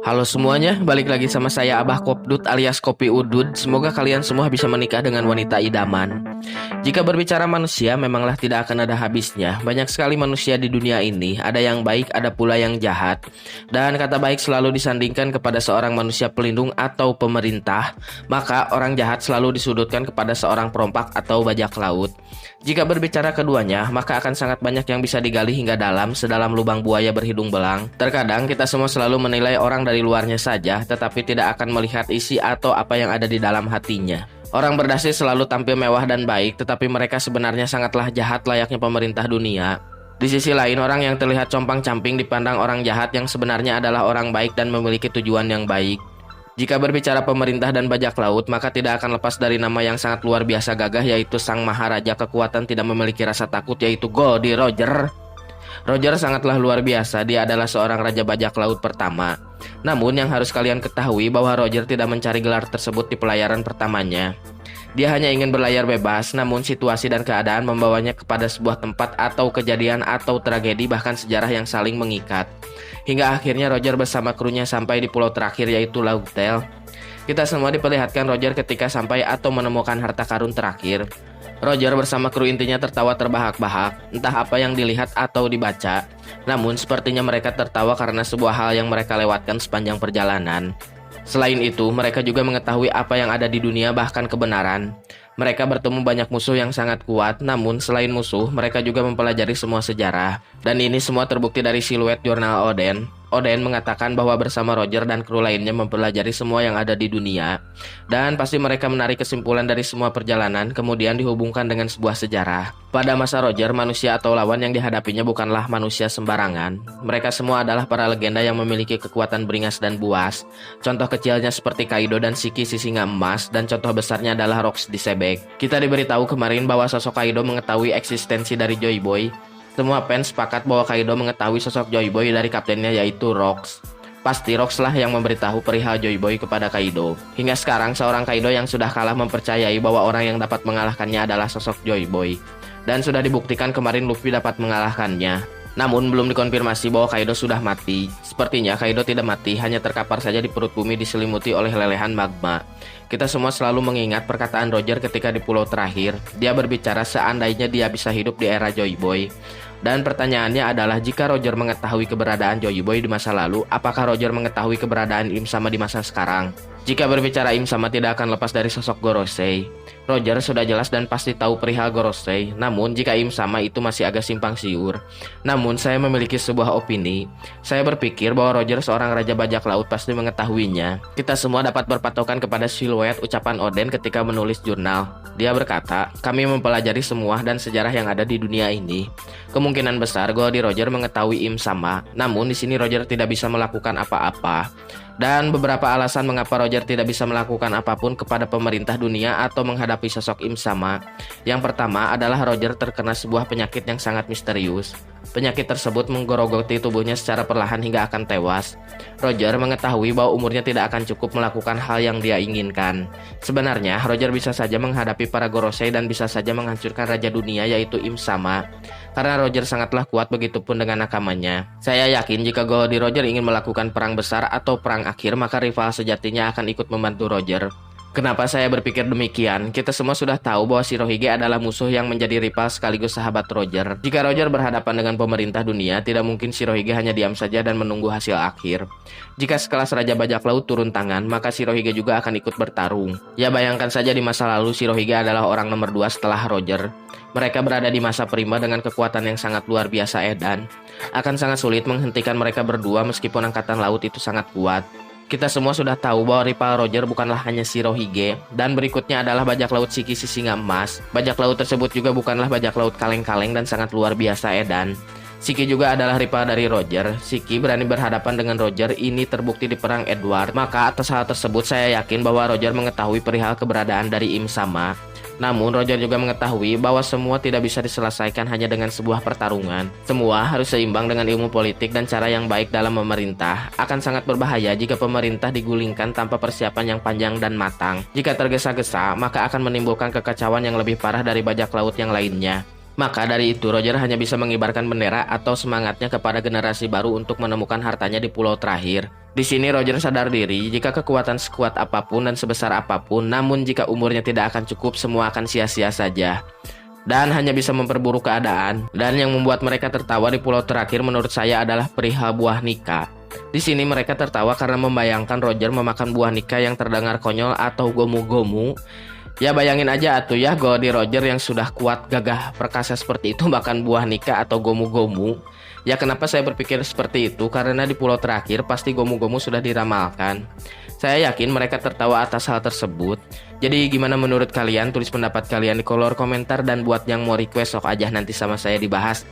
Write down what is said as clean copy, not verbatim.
Halo semuanya, balik lagi sama saya Abah Kopdut alias Kopi Udud. Semoga kalian semua bisa menikah dengan wanita idaman. Jika berbicara manusia, memanglah tidak akan ada habisnya. Banyak sekali manusia di dunia ini, ada yang baik, ada pula yang jahat. Dan kata baik selalu disandingkan kepada seorang manusia pelindung atau pemerintah, maka orang jahat selalu disudutkan kepada seorang perompak atau bajak laut. Jika berbicara keduanya, maka akan sangat banyak yang bisa digali hingga dalam, sedalam lubang buaya berhidung belang. Terkadang kita semua selalu menilai orang dari luarnya saja, tetapi tidak akan melihat isi atau apa yang ada di dalam hatinya. Orang berdasi selalu tampil mewah dan baik, tetapi mereka sebenarnya sangatlah jahat layaknya pemerintah dunia. Di sisi lain, orang yang terlihat compang-camping dipandang orang jahat yang sebenarnya adalah orang baik dan memiliki tujuan yang baik. Jika berbicara pemerintah dan bajak laut, maka tidak akan lepas dari nama yang sangat luar biasa gagah, yaitu Sang Maharaja Kekuatan Tidak Memiliki Rasa Takut, yaitu Goldie Roger. Roger sangatlah luar biasa, dia adalah seorang raja bajak laut pertama. Namun yang harus kalian ketahui bahwa Roger tidak mencari gelar tersebut di pelayaran pertamanya. Dia hanya ingin berlayar bebas, namun situasi dan keadaan membawanya kepada sebuah tempat atau kejadian atau tragedi bahkan sejarah yang saling mengikat. Hingga akhirnya Roger bersama krunya sampai di pulau terakhir yaitu Laugtel. Kita semua diperlihatkan Roger ketika sampai atau menemukan harta karun terakhir. Roger bersama kru intinya tertawa terbahak-bahak, entah apa yang dilihat atau dibaca. Namun sepertinya mereka tertawa karena sebuah hal yang mereka lewatkan sepanjang perjalanan. Selain itu, mereka juga mengetahui apa yang ada di dunia bahkan kebenaran. Mereka bertemu banyak musuh yang sangat kuat, namun selain musuh, mereka juga mempelajari semua sejarah. Dan ini semua terbukti dari siluet jurnal Oden. Oden mengatakan bahwa bersama Roger dan kru lainnya mempelajari semua yang ada di dunia. Dan pasti mereka menarik kesimpulan dari semua perjalanan, kemudian dihubungkan dengan sebuah sejarah. Pada masa Roger, manusia atau lawan yang dihadapinya bukanlah manusia sembarangan. Mereka semua adalah para legenda yang memiliki kekuatan beringas dan buas. Contoh kecilnya seperti Kaido dan Shiki si singa emas, dan contoh besarnya adalah Rocks di Sebek. Kita diberitahu kemarin bahwa sosok Kaido mengetahui eksistensi dari Joy Boy. Semua fans sepakat bahwa Kaido mengetahui sosok Joy Boy dari kaptennya yaitu Rocks. Pasti Rocks lah yang memberitahu perihal Joy Boy kepada Kaido. Hingga sekarang seorang Kaido yang sudah kalah mempercayai bahwa orang yang dapat mengalahkannya adalah sosok Joy Boy. Dan sudah dibuktikan kemarin Luffy dapat mengalahkannya. Namun belum dikonfirmasi bahwa Kaido sudah mati. Sepertinya Kaido tidak mati, hanya terkapar saja di perut bumi diselimuti oleh lelehan magma. Kita semua selalu mengingat perkataan Roger ketika di pulau terakhir. Dia berbicara seandainya dia bisa hidup di era Joy Boy. Dan pertanyaannya adalah jika Roger mengetahui keberadaan Joy Boy di masa lalu, apakah Roger mengetahui keberadaan Im Sama di masa sekarang? Jika berbicara Im Sama tidak akan lepas dari sosok Gorosei. Roger sudah jelas dan pasti tahu perihal Gorosei, namun jika Im Sama itu masih agak simpang siur. Namun saya memiliki sebuah opini. Saya berpikir bahwa Roger seorang raja bajak laut pasti mengetahuinya. Kita semua dapat berpatokan kepada siluet ucapan Oden ketika menulis jurnal. Dia berkata, kami mempelajari semua dan sejarah yang ada di dunia ini. Kemungkinan besar Goldie Roger mengetahui Im Sama, namun di sini Roger tidak bisa melakukan apa-apa. Dan beberapa alasan mengapa Roger tidak bisa melakukan apapun kepada pemerintah dunia atau menghadapi sosok Im Sama. Yang pertama adalah Roger terkena sebuah penyakit yang sangat misterius. Penyakit tersebut menggerogoti tubuhnya secara perlahan hingga akan tewas. Roger mengetahui bahwa umurnya tidak akan cukup melakukan hal yang dia inginkan. Sebenarnya Roger bisa saja menghadapi para Gorosei dan bisa saja menghancurkan raja dunia yaitu Im Sama. Karena Roger sangatlah kuat, begitupun dengan nakamannya. Saya yakin jika Goldie Roger ingin melakukan perang besar atau perang akhir, maka rival sejatinya akan ikut membantu Roger. Kenapa saya berpikir demikian? Kita semua sudah tahu bahwa Shirohige adalah musuh yang menjadi rival sekaligus sahabat Roger. Jika Roger berhadapan dengan pemerintah dunia, tidak mungkin Shirohige hanya diam saja dan menunggu hasil akhir. Jika sekelas Raja Bajak Laut turun tangan, maka Shirohige juga akan ikut bertarung. Ya bayangkan saja di masa lalu Shirohige adalah orang nomor 2 setelah Roger. Mereka berada di masa prima dengan kekuatan yang sangat luar biasa edan. Akan sangat sulit menghentikan mereka berdua meskipun angkatan laut itu sangat kuat. Kita semua sudah tahu bahwa rival Roger bukanlah hanya Shirohige, dan berikutnya adalah bajak laut Shiki si singa emas. Bajak laut tersebut juga bukanlah bajak laut kaleng-kaleng dan sangat luar biasa edan. Shiki juga adalah rival dari Roger. Shiki berani berhadapan dengan Roger, ini terbukti di perang Edward. Maka atas hal tersebut saya yakin bahwa Roger mengetahui perihal keberadaan dari Im Sama. Namun Roger juga mengetahui bahwa semua tidak bisa diselesaikan hanya dengan sebuah pertarungan. Semua harus seimbang dengan ilmu politik dan cara yang baik dalam memerintah. Akan sangat berbahaya jika pemerintah digulingkan tanpa persiapan yang panjang dan matang. Jika tergesa-gesa, maka akan menimbulkan kekacauan yang lebih parah dari bajak laut yang lainnya. Maka dari itu Roger hanya bisa mengibarkan bendera atau semangatnya kepada generasi baru untuk menemukan hartanya di pulau terakhir. Di sini Roger sadar diri jika kekuatan sekuat apapun dan sebesar apapun, namun jika umurnya tidak akan cukup, semua akan sia-sia saja. Dan hanya bisa memperburuk keadaan. Dan yang membuat mereka tertawa di pulau terakhir menurut saya adalah perihal buah Nika. Di sini mereka tertawa karena membayangkan Roger memakan buah Nika yang terdengar konyol atau gomu-gomu. Ya bayangin aja atuh ya, Goldie Roger yang sudah kuat gagah perkasa seperti itu makan buah Nika atau gomu-gomu. Ya kenapa saya berpikir seperti itu? Karena di pulau terakhir pasti gomu-gomu sudah diramalkan. Saya yakin mereka tertawa atas hal tersebut. Jadi gimana menurut kalian? Tulis pendapat kalian di kolom komentar, dan buat yang mau request sok aja nanti sama saya dibahas.